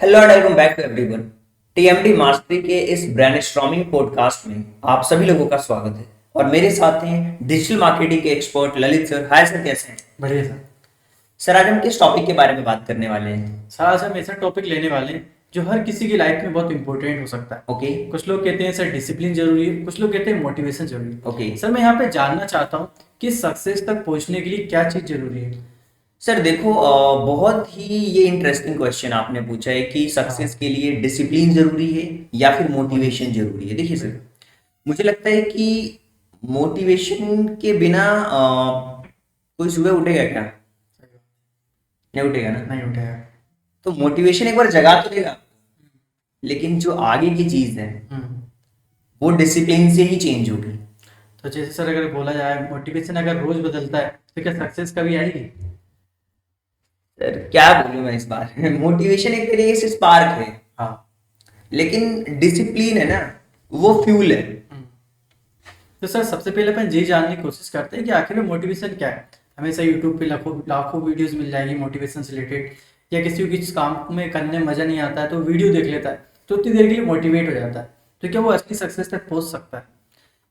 Hello and welcome back to everyone. TMD mastery के इस brainstorming podcast में आप सभी लोगों का स्वागत है और मेरे साथ हैं डिजिटल मार्केटिंग के expert Lalit sir. Hi sir, कैसे हैं? बढ़िया सर। सर, आज हम किस टॉपिक के बारे में बात करने वाले हैं? सर आज हम ऐसा टॉपिक लेने वाले हैं जो हर किसी की लाइफ में बहुत इंपॉर्टेंट हो सकता है। ओके कुछ लोग कहते हैं सर डिसिप्लिन जरूरी है, कुछ लोग कहते हैं मोटिवेशन जरूरी है। ओके सर मैं यहाँ पे जानना चाहता हूँ कि सक्सेस तक पहुँचने के लिए क्या चीज़ जरूरी है। सर देखो, बहुत ही ये इंटरेस्टिंग क्वेश्चन आपने पूछा है कि सक्सेस हाँ। के लिए डिसिप्लिन जरूरी है या फिर मोटिवेशन जरूरी है। देखिए सर, मुझे लगता है कि मोटिवेशन के बिना कोई सुबह उठेगा क्या? नहीं उठेगा ना। नहीं उठेगा। तो मोटिवेशन एक बार जगा तो देगा, लेकिन जो आगे की चीज है हम्म। वो डिसिप्लिन से ही चेंज होगी। तो जैसे सर अगर बोला जाए मोटिवेशन अगर रोज बदलता है तो क्या सक्सेस कभी आएगी? सर क्या बोलूं मैं इस बार मोटिवेशन एक तरीके से स्पार्क है, हाँ। लेकिन डिसिप्लिन है ना, वो फ्यूल है। हम्म। तो सर सबसे पहले अपन ये जानने की कोशिश करते हैं कि आखिर में मोटिवेशन क्या है। हमेशा यूट्यूब पे लाखों लाखों वीडियोस मिल जाएंगी मोटिवेशन से रिलेटेड, या किसी को किसी काम में करने में मजा नहीं आता है तो वीडियो देख लेता है तो उतनी देर के लिए मोटिवेट हो जाता है। तो क्या वो असली सक्सेस तक पहुंच सकता है?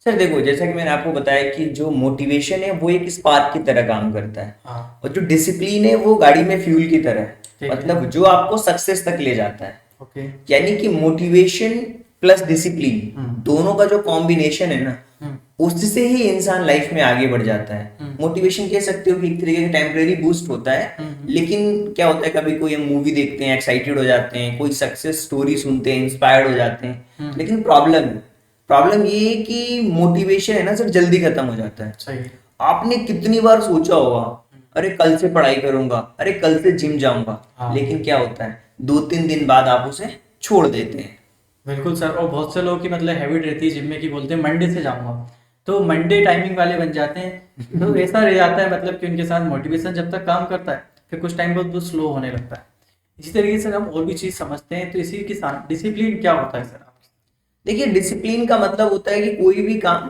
सर देखो, जैसा कि मैंने आपको बताया कि जो मोटिवेशन है वो एक स्पार्क की तरह काम करता है, हाँ। और जो डिसिप्लिन है वो गाड़ी में फ्यूल की तरह है। ठीक है। मतलब जो आपको सक्सेस तक ले जाता है। ओके। यानी कि मोटिवेशन प्लस डिसिप्लिन हम्म। दोनों का जो कॉम्बिनेशन है ना, हम्म। उससे ही इंसान लाइफ में आगे बढ़ जाता है। हम्म। मोटिवेशन कह सकते हो कि एक तरीके का टेम्परेरी बूस्ट होता है, हम्म। लेकिन क्या होता है, कभी कोई हम मूवी देखते हैं, एक्साइटेड हो जाते हैं, कोई सक्सेस स्टोरी सुनते हैं, इंस्पायर्ड हो जाते हैं, हम्म। लेकिन प्रॉब्लम ये है कि मोटिवेशन है ना सर, जल्दी खत्म हो जाता है। सही है। आपने कितनी बार सोचा होगा, अरे कल से पढ़ाई करूंगा, अरे कल से जिम जाऊंगा, हाँ। लेकिन क्या होता है, 2-3 दिन बाद आप उसे छोड़ देते हैं। बिल्कुल सर। और बहुत से लोग की मतलब हैबिट रहती है जिम में की बोलते हैं मंडे से जाऊंगा, तो मंडे टाइमिंग वाले बन जाते हैं। तो ऐसा रह जाता है मतलब कि उनके साथ मोटिवेशन जब तक काम करता है फिर कुछ टाइम बाद वो स्लो होने लगता है। इसी तरीके से हम और भी चीज़ समझते हैं, तो इसी के साथ डिसिप्लिन क्या होता है सर आप? देखिए, डिसिप्लिन का मतलब होता है कि कोई भी काम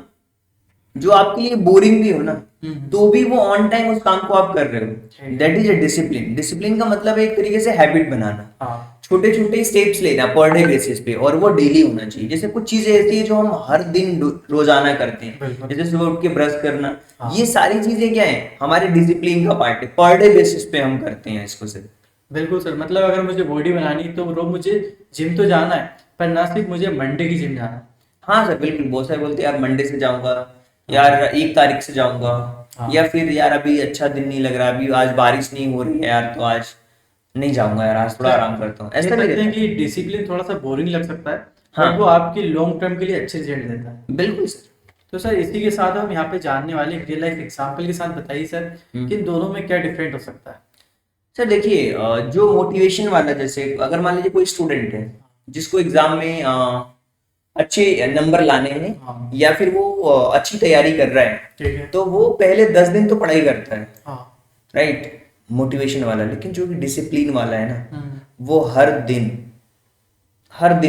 जो आपके लिए बोरिंग भी हो ना, हम्म। तो भी वो ऑन टाइम उस काम को आप कर रहे हो, ठीक। That is a discipline. Discipline का मतलब है एक तरीके से हैबिट बनाना, हाँ। छोटे छोटे स्टेप्स लेना पर डे बेसिस पे, और वो डेली होना चाहिए। जैसे कुछ चीजें ऐसी है जो हम हर दिन रोजाना करते हैं, बिल्कुल। जैसे सुबह उठ के ब्रश करना, हाँ। ये सारी चीजें क्या है, हमारे डिसिप्लिन का पार्ट है। पर डे बेसिस पे हम करते हैं इसको सिर्फ। बिल्कुल सर। मतलब अगर मुझे बॉडी बनानी तो रोज मुझे जिम तो जाना है, पर ना सिर्फ मुझे मंडे की जिम जाना है। हाँ सर, बिल्कुल। बहुत सारे बोलते हैं यार मंडे से जाऊंगा, यार हाँ। 1 तारीख से जाऊंगा, हाँ। या फिर यार अभी अच्छा दिन नहीं लग रहा, अभी आज बारिश नहीं हो रही है यार, तो आज नहीं जाऊंगा यार, आज थोड़ा सर आराम करता हूँ। कह ऐसा नहीं सकते रहता हैं है। कि डिसिप्लिन थोड़ा सा बोरिंग लग सकता है, बट वो हाँ, आपकी लॉन्ग टर्म के लिए अच्छे रिजल्ट देता है। बिल्कुल सर। तो सर इसी के साथ हम यहाँ पे जानने वाले एक रियल लाइफ एग्जांपल के साथ बताइए सर कि इन दोनों में क्या डिफरेंट हो सकता है। सर देखिए, जो मोटिवेशन वाला, जैसे अगर मान लीजिए कोई स्टूडेंट है जिसको एग्जाम में अच्छे नंबर लाने हैं, हाँ। या फिर वो अच्छी तैयारी कर रहा है, ठीक है। तो वो पहले 10 दिन तो पढ़ाई करता है, हाँ। राइट, मोटिवेशन वाला। लेकिन जो कि डिसिप्लिन वाला है ना, हम्म। वो हर दिन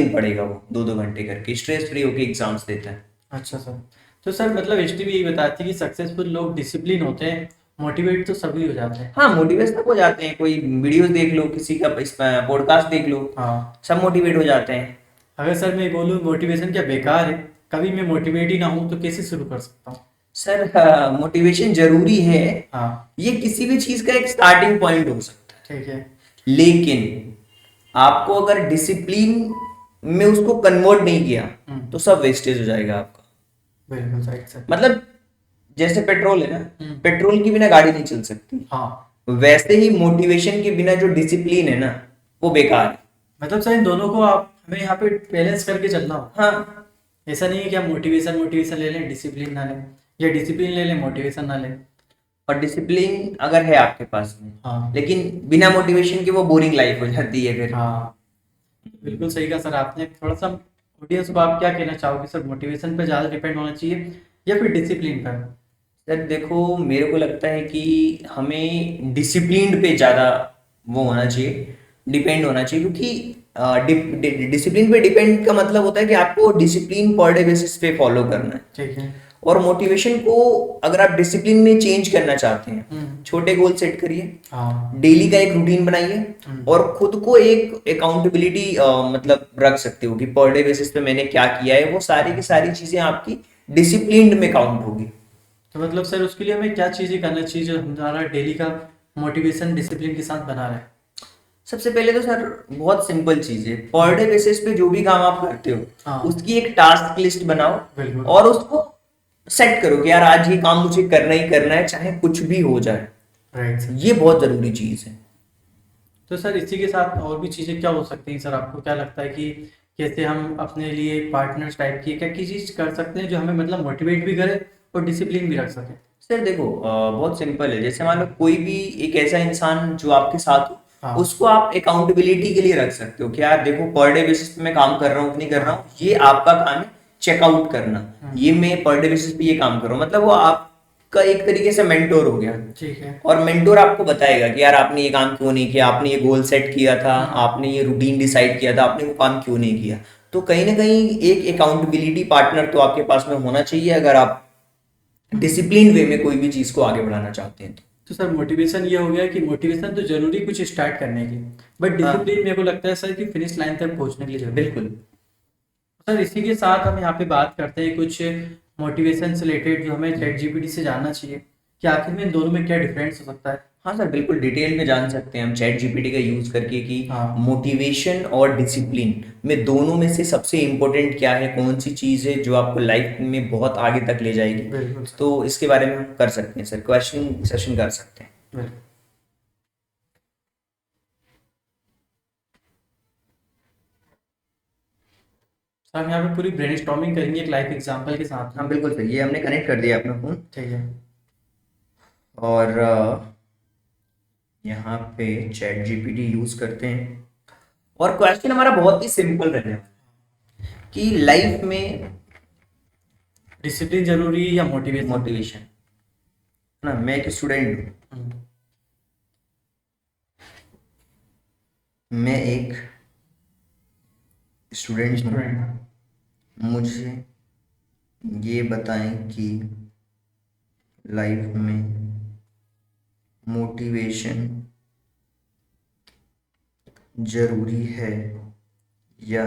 पढ़ेगा, वो 2-2 घंटे करके स्ट्रेस फ्री होके एग्जाम्स देता है। अच्छा सर। तो सर मतलब हिस्ट्री भी यही बताती है कि सक्सेसफुल लोग डिसिप्लिन होते हैं, मोटिवेट तो सभी हो जाते हैं। हाँ, मोटिवेट तक हो जाते हैं। कोई वीडियोस देख लो, किसी का पॉडकास्ट देख लो, हाँ। सब मोटिवेट हो जाते हैं। अगर सर मैं बोलूँ मोटिवेशन क्या बेकार है, कभी मैं मोटिवेट ही ना हूँ तो कैसे शुरू कर सकता हूँ? सर मोटिवेशन जरूरी है, हाँ। ये किसी भी चीज का एक स्टार्टिंग पॉइंट हो सकता ठीक है। है, लेकिन आपको अगर डिसिप्लिन में उसको कन्वर्ट नहीं किया, हम्म। तो सब वेस्टेज हो जाएगा आपका। बिल्कुल सही सर। मतलब जैसे पेट्रोल है ना, हम्म। पेट्रोल के बिना गाड़ी नहीं चल सकती, हाँ। वैसे ही मोटिवेशन के बिना जो डिसिप्लिन है ना, वो बेकार है। मतलब सर इन दोनों को आप हमें यहाँ पे बैलेंस करके चलना हो। हाँ, ऐसा नहीं है कि आप मोटिवेशन मोटिवेशन ले लें डिसिप्लिन ना लें, या डिसिप्लिन ले लें मोटिवेशन ना लें। और डिसिप्लिन अगर है आपके पास में, हाँ। लेकिन बिना मोटिवेशन के वो बोरिंग लाइफ हो जाती है फिर। हाँ। बिल्कुल सही कहा सर आपने। थोड़ा सा ऑडियंस को आप क्या कहना चाहोगे सर, मोटिवेशन पे ज़्यादा डिपेंड होना चाहिए या फिर डिसिप्लिन पर? सर देखो, मेरे को लगता है कि हमें डिसिप्लिन पे ज़्यादा वो होना चाहिए, डिपेंड होना चाहिए, क्योंकि डिसिप्लिन पे डिपेंड का मतलब होता है कि आपको डिसिप्लिन पर डे बेसिस पे फॉलो करना है। ठीक है। और मोटिवेशन को अगर आप डिसिप्लिन में चेंज करना चाहते हैं, हम्म। छोटे गोल सेट करिए, हाँ। डेली का एक रूटीन बनाइए और खुद को एक अकाउंटेबिलिटी मतलब रख सकते हो कि पर डे बेसिस पे मैंने क्या किया है, वो सारी की सारी चीजें आपकी डिसिप्लिन में काउंट होगी। तो मतलब सर उसके लिए हमें क्या चीजें करना चाहिए जो हमारा डेली का मोटिवेशन डिसिप्लिन के साथ बना रहे? सबसे पहले तो सर बहुत सिंपल चीज है, पर डे बेसिस पे जो भी काम आप करते हो हाँ। उसकी एक टास्क लिस्ट बनाओ बिल्कुल। और उसको सेट करो कि यार आज ये काम मुझे करना ही करना है, चाहे कुछ भी हो जाए। Right sir. ये बहुत जरूरी चीज है। तो सर इसी के साथ और भी चीजें क्या हो सकती हैं सर, आपको क्या लगता है कि कैसे हम अपने लिए पार्टनर्स टाइप की क्या की चीज कर सकते हैं जो हमें मतलब मोटिवेट भी करे और डिसिप्लिन भी रख सके? सर देखो बहुत सिंपल है, जैसे मान लो कोई भी एक ऐसा इंसान जो आपके साथ हो, हाँ। उसको आप अकाउंटेबिलिटी के लिए रख सकते हो कि यार देखो पर डे बेसिस पे मैं काम कर रहा हूँ कि नहीं कर रहा हूँ, ये आपका काम है चेकआउट करना, ये मैं पर डे बेसिस पे ये काम कर रहा हूँ, मतलब वो आपका एक तरीके से मेंटोर हो गया। ठीक है। और मेंटोर आपको बताएगा कि यार आपने ये काम क्यों नहीं किया, आपने ये गोल सेट किया था, आपने ये रूटीन डिसाइड किया था, आपने वो काम क्यों नहीं किया। तो कहीं ना कहीं एक अकाउंटेबिलिटी पार्टनर तो आपके पास में होना चाहिए अगर आप डिसिप्लिन वे में कोई भी चीज को आगे बढ़ाना चाहते हैं तो सर मोटिवेशन ये हो गया कि मोटिवेशन तो जरूरी कुछ स्टार्ट करने की, बट हाँ। डिसिप्लिन मेरे को लगता है सर कि फिनिश लाइन तक पहुंचने के लिए जरूरी है। बिल्कुल। सर इसी के साथ हम यहाँ पे बात करते हैं कुछ मोटिवेशन से रिलेटेड जो हमें चैट जीपीटी से जानना चाहिए कि आखिर में इन दोनों में क्या डिफरेंस हो सकता है। हाँ सर बिल्कुल, डिटेल में जान सकते हैं हम चैट जीपीटी का यूज करके कि हाँ। मोटिवेशन और डिसिप्लिन में दोनों में से सबसे इम्पोर्टेंट क्या है, कौन सी चीज है जो आपको लाइफ में बहुत आगे तक ले जाएगी। बिल्कुल सर। तो इसके बारे में हम कर सकते हैं सर, क्वेश्चन सेशन कर सकते हैं। बिल्कुल। सर हम यहाँ पे पूरी ब्रेनस्टॉर्मिंग करेंगे एक लाइव एग्जांपल के साथ। हाँ बिल्कुल सर, ये हमने कनेक्ट कर दिया अपना फोन ठीक है। और यहाँ पे चैट जीपीटी यूज करते हैं और क्वेश्चन हमारा बहुत ही सिंपल रहने वाला है कि लाइफ में डिसिप्लिन जरूरी है या मोटिवेशन? मोटिवेशन ना, मैं एक स्टूडेंट हूँ, मैं एक स्टूडेंट हूँ, मुझे ये बताएं कि लाइफ में मोटिवेशन जरूरी है या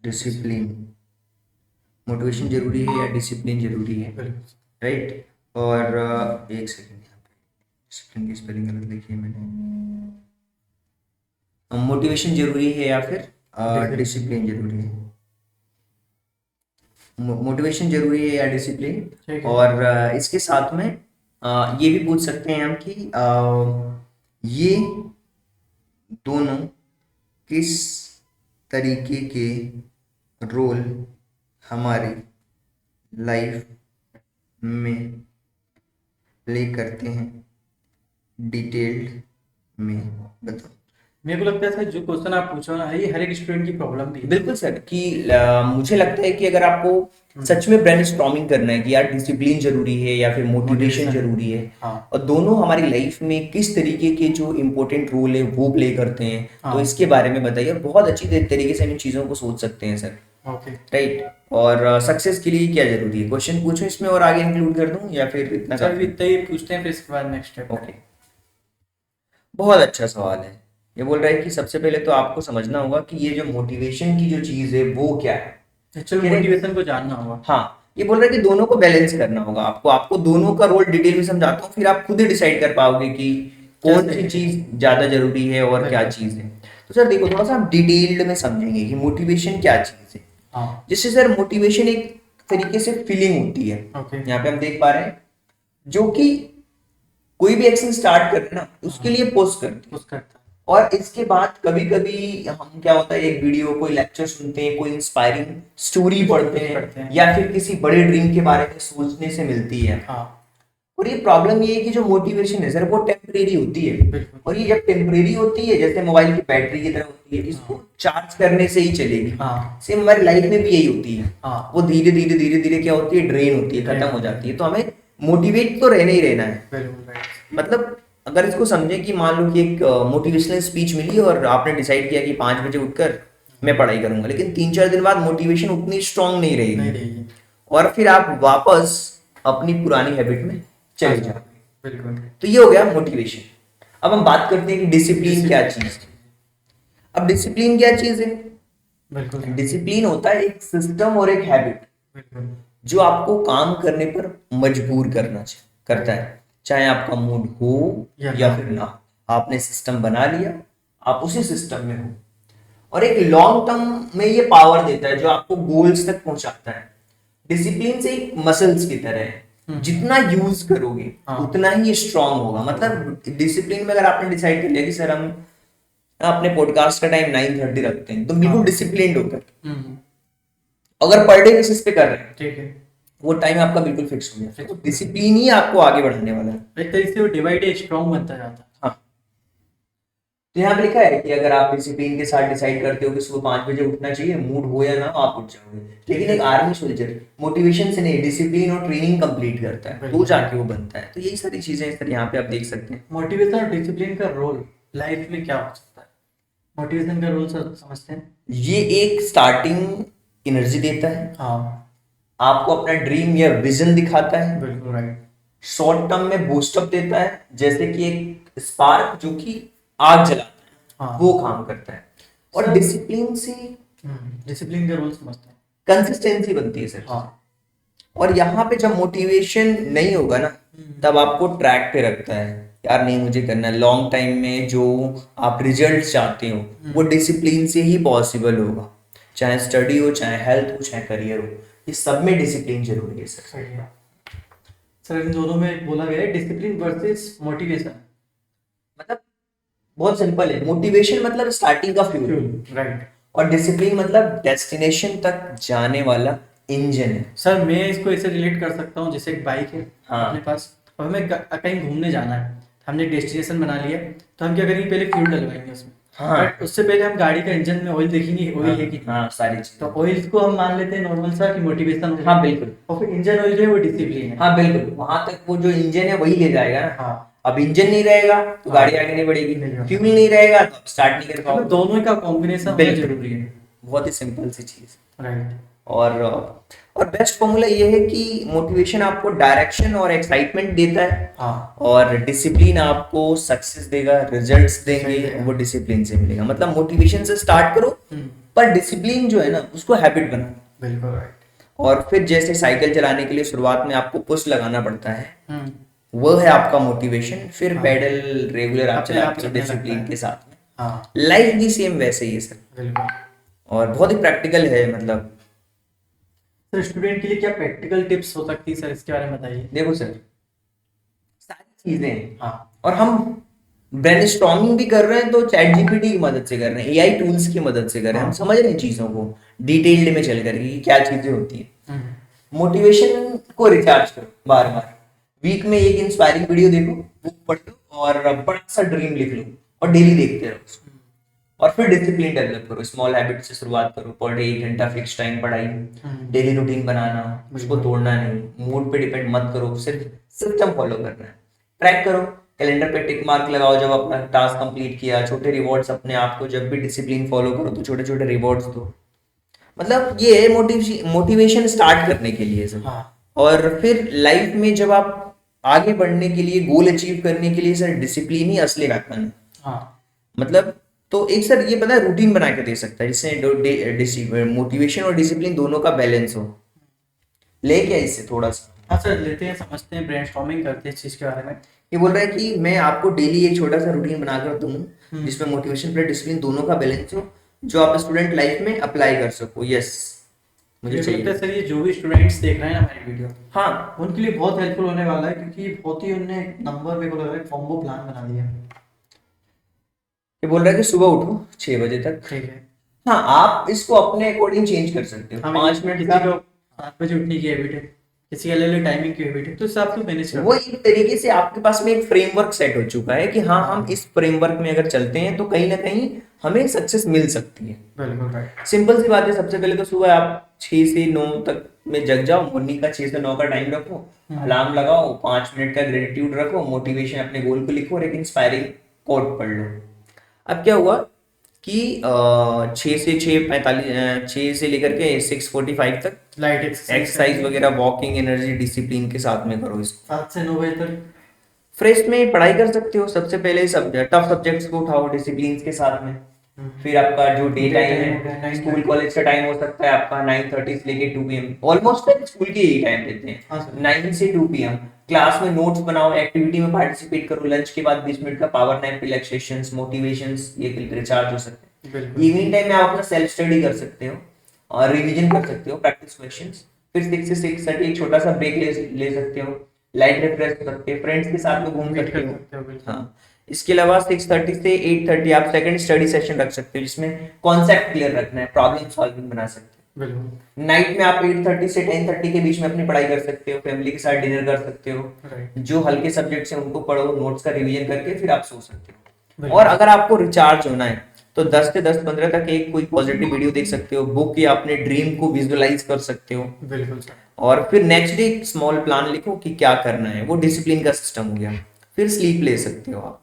डिसिप्लिन, मोटिवेशन जरूरी है या डिसिप्लिन जरूरी है, राइट। और एक सेकंड, यहाँ पे डिसिप्लिन की स्पेलिंग गलत लिखी है मैंने, मोटिवेशन जरूरी है या फिर डिसिप्लिन जरूरी है, मोटिवेशन जरूरी है या डिसिप्लिन। ठीक है। और इसके साथ में ये भी पूछ सकते हैं हम कि ये दोनों किस तरीके के रोल हमारी लाइफ में प्ले करते हैं, डिटेल्ड में बताओ। मेरे को लगता है सर जो क्वेश्चन आप पूछ रहे हो ना, ये हर एक स्टूडेंट की प्रॉब्लम भी है। बिल्कुल सर कि मुझे लगता है कि अगर आपको सच में ब्रेनस्टॉर्मिंग करना है कि यार डिसिप्लिन जरूरी है या फिर मोटिवेशन Motivation। जरूरी है, हाँ। और दोनों हमारी लाइफ में किस तरीके के जो इम्पोर्टेंट रोल है वो प्ले करते हैं, हाँ। तो इसके बारे में बताइए। और बहुत अच्छी तरीके से हम इन चीज़ों को सोच सकते हैं सर, ओके। राइट। और सक्सेस के लिए क्या जरूरी है, क्वेश्चन पूछो इसमें और आगे इंक्लूड कर दूं या फिर इतना सर काफी? इतना ही पूछते हैं फिर इसके बाद नेक्स्ट स्टेप। ओके, बहुत अच्छा सवाल है। ये बोल रहा है कि सबसे पहले तो आपको समझना होगा कि ये जो मोटिवेशन की जो चीज है वो क्या है। एक्चुअल मोटिवेशन को जानना होगा। हाँ, ये बोल रहा है कि दोनों को बैलेंस करना होगा आपको, आपको दोनों का रोल डिटेल में समझाता हूँ, फिर आप खुद ही डिसाइड कर पाओगे कि कौन सी चीज ज्यादा जरूरी है और क्या चीज है। तो सर देखो, थोड़ा सा हम डिटेल्ड में समझेंगे कि मोटिवेशन क्या चीज है। हाँ। जिससे सर मोटिवेशन एक तरीके से फीलिंग होती है, ओके। यहाँ पे हम देख पा रहे हैं, जो कि कोई भी एक्शन स्टार्ट कर रहे हैं ना उसके लिए पोस्ट करते हैं। पुश करता है। और इसके बाद कभी कभी हम क्या होता है, एक वीडियो कोई लेक्चर सुनते हैं, कोई इंस्पायरिंग स्टोरी पढ़ते हैं या फिर किसी बड़े ड्रीम के बारे में सोचने से मिलती है। हाँ। और ये प्रॉब्लम ये है कि जो मोटिवेशन है सर वो टेम्परेरी होती है, बिल्कुल। और ये जब टेम्परेरी होती है जैसे मोबाइल की बैटरी की तरह होती है, इसको चार्ज करने से ही चलेगी। हाँ। सेम हमारी लाइफ में भी यही होती है, हाँ। वो धीरे धीरे धीरे धीरे क्या होती है, ड्रेन होती है, खत्म हो जाती है। तो हमें मोटिवेट तो रहना ही रहना है। बिल्कुल राइट। मतलब अगर इसको समझे कि मान लो कि एक मोटिवेशनल स्पीच मिली और आपने डिसाइड किया कि 5 बजे उठकर मैं पढ़ाई करूंगा, लेकिन 3-4 दिन बाद मोटिवेशन उतनी स्ट्रांग नहीं नहीं रहेगी, रहेगी। और फिर आप वापस अपनी पुरानी हैबिट में चले जाओ। बिल्कुल तो ये हो गया मोटिवेशन। अब हम बात करते हैं कि डिसिप्लिन क्या चीज है। अब डिसिप्लिन क्या चीज है? बिल्कुल डिसिप्लिन होता है एक सिस्टम और एक हैबिट बिल्कुल जो आपको काम करने पर मजबूर करता है, चाहे आपका मूड हो या या ना फिर ना हो। आपने सिस्टम बना लिया, आप उसी सिस्टम में हो, और एक लॉन्ग टर्म में ये पावर देता है जो आपको गोल्स तक पहुंचाता है। डिसिप्लिन से एक मसल्स की तरह है, जितना यूज करोगे हाँ। उतना ही स्ट्रांग होगा। मतलब डिसिप्लिन में अगर आपने डिसाइड कर लिया कि सर हम अपने पॉडकास्ट का टाइम 9:30 रखते हैं, तो बिल्कुल हाँ। डिसिप्लिन होकर हम्म, अगर पर डे बेसिस पे कर रहे हैं, ठीक है। वो टाइम आपका बिल्कुल फिक्स हो गया। Fix तो हो गया। डिसिप्लिन ही आपको आगे बढ़ाने वाला है। एक तरीके से वो डिवाइड स्ट्रॉन्ग बनता जाता है। हाँ, तो यहाँ पे लिखा है कि अगर आप डिसिप्लिन के साथ डिसाइड करते हो कि सुबह 5 बजे उठना चाहिए, मूड हो या ना हो, आप उठ जाओगे। लेकिन एक आर्मी सोल्जर मोटिवेशन से नहीं, डिसिप्लिन और ट्रेनिंग कंप्लीट करता है, तो जाके वो बनता है। तो यही सारी चीजें सर यहाँ पे आप देख सकते हैं। मोटिवेशन और डिसिप्लिन का रोल लाइफ में क्या हो सकता है? मोटिवेशन का रोल समझते हैं। ये एक स्टार्टिंग एनर्जी देता है, हाँ आपको अपना ड्रीम या विजन दिखाता है, बिल्कुल राइट। शॉर्ट टर्म में बूस्टअप देता है, जैसे कि एक स्पार्क जो कि आग जलाता है, हाँ। वो काम करता है। और सर- डिसिप्लिन से डिसिप्लिन का रोल समझते हैं। कंसिस्टेंसी बनती है सर। हाँ और यहाँ पे जब मोटिवेशन नहीं होगा ना, तब आपको ट्रैक पे रखता है, यार नहीं मुझे करना है। लॉन्ग टाइम में जो आप रिजल्ट चाहते हो वो डिसिप्लिन से ही पॉसिबल होगा, चाहे स्टडी हो, चाहे हेल्थ हो, चाहे करियर हो। ये सब में डिसिप्लिन जरूरी है सर। सही है। सर इन दोनों में बोला गया है डिसिप्लिन वर्सेस मोटिवेशन। मतलब बहुत सिंपल है, मोटिवेशन मतलब स्टार्टिंग का फ्यूल, राइट। और डिसिप्लिन मतलब डेस्टिनेशन तक जाने वाला इंजन है। सर मैं इसको ऐसे रिलेट कर सकता हूँ, जैसे एक बाइक है हाँ। अपने पास, और हमें कहीं घूमने जाना है, हमने डेस्टिनेशन बना लिया, तो हम क्या करेंगे, पहले फ्यूल डलवाएंगे उसमें। हाँ। बट उससे पहले हम गाड़ी का इंजन में ऑयल देखेंगे, ऑयल है कि नहीं। हाँ, सारी तो चीजें। ऑयल को हम मान लेते हैं नॉर्मल सा कि मोटिवेशन हो। हाँ बिल्कुल। और फिर इंजन ऑयल जो है वो डिसिप्लिन है। हाँ बिल्कुल, वहां तक वो जो इंजन है वही ले जाएगा ना। हाँ। अब इंजन नहीं रहेगा तो गाड़ी आगे नहीं बढ़ेगी, फ्यूल नहीं रहेगा तो स्टार्ट नहीं कर मतलब पाओगे। दोनों का कॉम्बिनेशन होना बिल्कुल। जरूरी है। बहुत ही सिंपल सी चीज। राइट। और बेस्ट फॉर्मूला ये है कि मोटिवेशन आपको डायरेक्शन और एक्साइटमेंट देता है, हाँ और डिसिप्लिन आपको सक्सेस देगा, रिजल्ट्स देंगे, देगा। वो डिसिप्लिन से मिलेगा। मतलब मोटिवेशन से स्टार्ट करो, पर डिसिप्लिन जो है ना उसको हैबिट बनाओ। बिल्कुल राइट। और फिर जैसे साइकिल चलाने के लिए शुरुआत में आपको पुश लगाना पड़ता है, हम्म। वो है आपका मोटिवेशन। फिर हाँ। पेडल रेगुलर आप अपने आप चलाते हो चलने लगता डिसिप्लिन है। के साथ में। हाँ लाइफ भी सेम वैसे ही है सर, बिल्कुल। और बहुत ही प्रैक्टिकल है। मतलब सर स्टूडेंट के लिए क्या प्रैक्टिकल टिप्स हो सकती है, सर इसके बारे में बताइए। देखो सर, सारी चीजें हैं, हाँ और हम ब्रेनस्टॉर्मिंग भी कर रहे हैं तो चैट जीपीटी की मदद से कर रहे हैं, एआई टूल्स की मदद से कर रहे हैं। हम हाँ। समझ रहे हैं चीजों को डिटेल्ड में चल करके कि क्या चीजें होती हैं। हम्म। मोटिवेशन को रिचार्ज करो बार बार। वीक में एक इंस्पायरिंग वीडियो देखो, बुक पढ़ लो, और बड़ा सा ड्रीम लिख लो, और डेली देखते रहो उसको। और फिर डिसिप्लिन डेवलप करो, स्मॉल हैबिट से शुरुआत करो। पर डे 1 घंटा फिक्स टाइम पढ़ाई, डेली रूटीन बनाना, उसको तोड़ना नहीं। मूड पे डिपेंड मत करो, सिर्फ सिस्टम फॉलो करना है। ट्रैक करो, कैलेंडर पे टिक मार्क लगाओ जब अपना टास्क कंप्लीट किया। छोटे रिवॉर्ड्स अपने आप को, जब भी डिसिप्लिन फॉलो करो तो छोटे छोटे रिवॉर्ड्स दो। मतलब ये है मोटिवेशन स्टार्ट करने के लिए सर। हाँ और फिर लाइफ में जब आप आगे बढ़ने के लिए, गोल अचीव करने के लिए सर, डिसिप्लिन ही असली वेपन है। हाँ मतलब तो एक सर ये पता है रूटीन बना के दे सकता है जिससे मोटिवेशन और डिसिप्लिन दोनों का बैलेंस हो। ले क्या इससे थोड़ा सा, हाँ सर लेते हैं, समझते हैं, ब्रेनस्टॉर्मिंग करते हैं इस चीज़ के बारे में। ये बोल रहा है कि मैं आपको डेली एक छोटा सा रूटीन बनाकर दूं जिसमें मोटिवेशन प्लस डिसिप्लिन दोनों का बैलेंस हो, जो आप स्टूडेंट लाइफ में अप्लाई कर सको। यस, मुझे मुझे लगता चाहिए। है सर ये जो भी स्टूडेंट्स देख रहे हैं ना हमारी वीडियो, हाँ, उनके लिए बहुत हेल्पफुल होने वाला है, क्योंकि बहुत ही उनने नंबर मेरे को लग रहा है कॉम्बो प्लान बना दिया है। ये बोल रहा है कि सुबह उठो 6 बजे तक। ठीक है। हाँ, आप इसको अपने अकॉर्डिंग चेंज कर सकते हो। हम 5 मिनट किसी का, को 7 बजे उठने की हैबिट है, किसी अलग अलग टाइमिंग की हैबिट है, तो इस हिसाब से मैनेज कर वो एक तरीके से आपके पास में एक फ्रेमवर्क सेट हो चुका है कि हाँ हम इस फ्रेमवर्क में अगर चलते हैं तो कहीं ना कहीं हमें सक्सेस मिल सकती है। बिल्कुल राइट। सिंपल सी बात है, सबसे पहले तो सुबह आप 6 से 9 तक में जग जाओ। मॉर्निंग का 6 से 9 का टाइम रखो, अलार्म लगाओ, 5 मिनट का ग्रेटिट्यूड रखो, मोटिवेशन अपने गोल को लिखो, और एक इंस्पायरिंग कोट पढ़ लो। अब क्या हुआ कि 6 से लेकर के 6:45 तक लाइट एक्सरसाइज वगैरह, वॉकिंग, एनर्जी, डिसिप्लिन के साथ में करो इसको। 7 से 9 बजे तक। फ्रेश में पढ़ाई कर सकते हो। सबसे पहले टफ सब्जेक्ट्स को उठाओ डिसिप्लिन के साथ में। फिर आपका जो डे टाइम है, स्कूल कॉलेज का टाइम हो सकता है आपका 9:30 से लेके 2 PM, ऑलमोस्ट स्कूल के यही टाइम देते हाँ हैं, सर। 9 से 2 PM। क्लास में नोट्स बनाओ, एक्टिविटी में पार्टिसिपेट करो, लंच के बाद 20 मिनट का पावर नैप, रिलैक्सेशंस, मोटिवेशंस, ये रिचार्ज हो सकते हैं। बिल्कुल। इवनिंग टाइम में आप अपना सेल्फ स्टडी कर सकते हो और रिवीजन कर सकते हो, प्रैक्टिस क्वेश्चंस। फिर 6 से 6:30 एक छोटा सा ब्रेक ले सकते हो, लाइट रिफ्रेश कर सकते हो, फ्रेंड्स के साथ में घूम मीट सकते कर हो। सकते हो, बिल्कुल। हाँ, इसके अलावा 6:30 से 8:30 आप सेकंड स्टडी सेशन रख सकते हो, जिसमें कॉन्सेप्ट क्लियर रखना है, प्रॉब्लम सॉल्विंग बना सकते हो। बिल्कुल। नाइट में आप 8:30 से 10:30 के बीच में अपनी पढ़ाई कर सकते हो, फैमिली के साथ डिनर कर सकते हो, राइट। जो हल्के सब्जेक्ट्स हैं उनको पढ़ो, नोट्स का रिवीजन करके फिर आप सो सकते हो। बिल्कुल। और अगर आपको रिचार्ज होना है तो 10 से 10-15 तक एक कोई पॉजिटिव वीडियो देख सकते हो, बुक या अपने ड्रीम को विजुअलाइज कर सकते हो। बिल्कुल सर। और फिर नेक्स्ट डे एक स्मॉल प्लान लिखो कि क्या करना है, वो डिसिप्लिन का सिस्टम हो गया। फिर स्लीप ले सकते हो आप।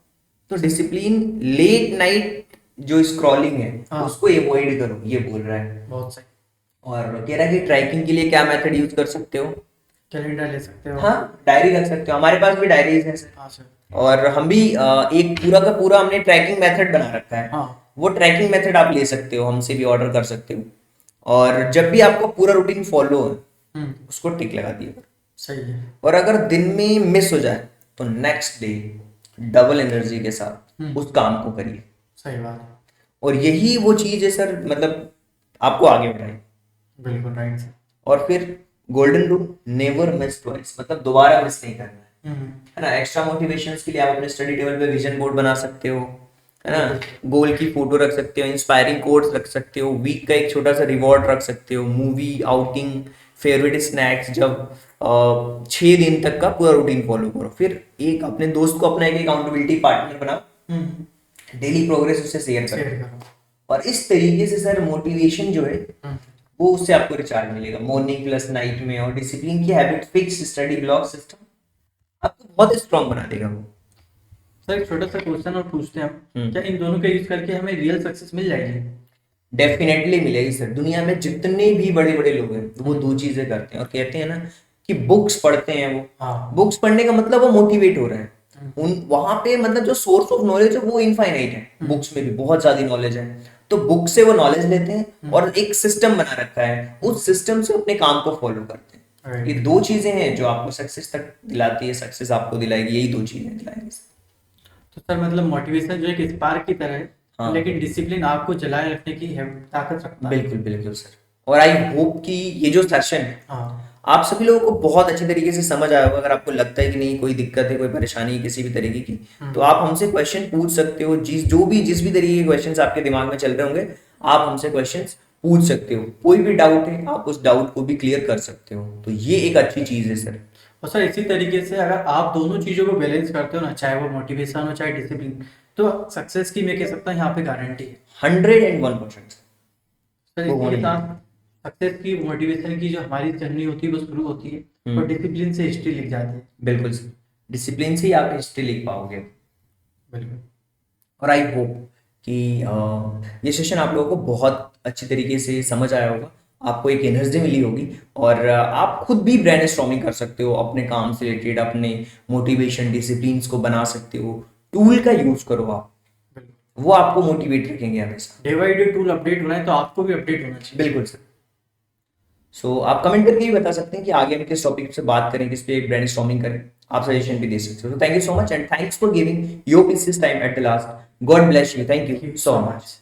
तो डिसिप्लिन, लेट नाइट जो स्क्रॉलिंग है हाँ। उसको अवॉइड करो, ये बोल रहा है। बहुत सही। और कह रहा है कि ट्रैकिंग के लिए क्या मेथड यूज कर सकते हो। कैलेंडर ले सकते हो। हाँ, डायरी रख सकते हो, हमारे पास भी डायरीज है सर। हाँ सर। और हम भी एक पूरा का पूरा हमने ट्रैकिंग मेथड बना रखा है। हाँ। वो ट्रैकिंग मेथड आप ले सकते हो, हमसे भी ऑर्डर कर सकते हो। और जब भी आपका पूरा रूटीन फॉलो है उसको टिक लगा दिए। सही है। और अगर दिन में मिस हो जाए तो नेक्स्ट डे डबल एनर्जी के साथ उस काम को करिए। सही बात है। और यही वो चीज है सर, मतलब आपको आगे बढ़ाए। बिल्कुल राइट सर। और फिर golden rule, never miss twice, मतलब दोबारा मिस नहीं करना है ना। एक्स्ट्रा मोटिवेशंस के लिए आप अपने स्टडी टेबल पे विजन बोर्ड बना सकते हो, है ना। गोल की फोटो रख सकते हो, इंस्पायरिंग कोट्स रख सकते हो, वीक का एक छोटा सा रिवॉर्ड रख सकते हो, मूवी, आउटिंग, फेवरेट स्नैक्स। जब 6 दिन तक का पूरा रूटीन फॉलो करो। फिर एक अपने दोस्त को अपना एक अकाउंटेबिलिटी पार्टनर बनाओ, डेली प्रोग्रेस उससे शेयर शेयर करो। करो। और इस तरीके से सर मोटिवेशन जो है वो उससे आपको रिचार्ज मिलेगा, मॉर्निंग प्लस नाइट में। और डिसिप्लिन की habit, fix study block system आपको बहुत स्ट्रांग बना देगा वो। सर एक छोटा सा क्वेश्चन और पूछते हैं हम, क्या इन दोनों का यूज करके हमें रियल सक्सेस मिल जाएगी? डेफिनेटली मिलेगी सर। दुनिया में जितने भी बड़े बड़े लोग हैं वो 2 चीजें करते हैं, और कहते हैं ना कि बुक्स पढ़ते हैं वो। हाँ। बुक्स पढ़ने का मतलब वो मोटिवेट हो रहे हैं। उन वहां पे मतलब जो सोर्स ऑफ नॉलेज है वो इनफाइनाइट है। बुक्स में भी बहुत ज्यादा नॉलेज है, तो बुक से वो नॉलेज लेते हैं और एक सिस्टम बना रखा है, उस सिस्टम से अपने काम को फॉलो करते हैं। Right. ये 2 चीजें हैं जो आपको सक्सेस तक दिलाती है, सक्सेस आपको दिलाएगी, यही 2 चीजें दिलाएंगी। तो सर मतलब मोटिवेशन जो एक स्पार्क की तरह है, हाँ। लेकिन डिसिप्लिन आपको जलाए रखने की ताकत रखता है। बिल्कुल बिल्कुल सर। और आई होप कि ये जो सेशन है हाँ। आप सभी लोगों को बहुत अच्छे तरीके से समझ आया होगा। अगर आपको लगता है कि नहीं कोई दिक्कत है, कोई परेशानी है किसी भी तरीके की, तो आप हमसे क्वेश्चन पूछ सकते हो। जिस भी तरीके के क्वेश्चंस आपके दिमाग में चल रहे होंगे, आप हमसे क्वेश्चंस पूछ सकते हो। कोई भी डाउट है आप उस डाउट को भी क्लियर कर सकते हो। तो ये एक अच्छी चीज है सर। और सर इसी तरीके से अगर आप दोनों चीजों को बैलेंस करते हो ना, चाहे वो मोटिवेशन हो चाहे डिसिप्लिन, तो सक्सेस की मैं कह सकता हूँ यहाँ पे गारंटी है 101%। सर। वो इसी होनी के साथ सक्सेस की, मोटिवेशन की जो हमारी जर्नी होती है वो शुरू होती है, और डिसिप्लिन से हिस्ट्री लिख जाती है। बिल्कुल सर, डिसिप्लिन से ही आप हिस्ट्री लिख पाओगे। बिल्कुल। और आई होप कि ये सेशन आप लोगों को बहुत अच्छी तरीके से समझ आया होगा, आपको एक एनर्जी मिली होगी, और आप खुद भी ब्रेनस्टॉर्मिंग कर सकते हो अपने काम से रिलेटेड, अपने मोटिवेशन डिसिप्लिन को बना सकते हो। टूल का यूज करो आप, वो आपको मोटिवेट रखेंगे हमेशा। Day by day tool update होना है, तो आपको भी अपडेट होना चाहिए। बिल्कुल सर। सो आप कमेंट करके भी बता सकते हैं कि आगे हम किस टॉपिक से बात करें, किस पे ब्रेनस्टॉर्मिंग करें। आप सजेशन भी दे सकते हो। तो thank you so much and thanks for giving your precious time at the last. God bless you. Thank you so much.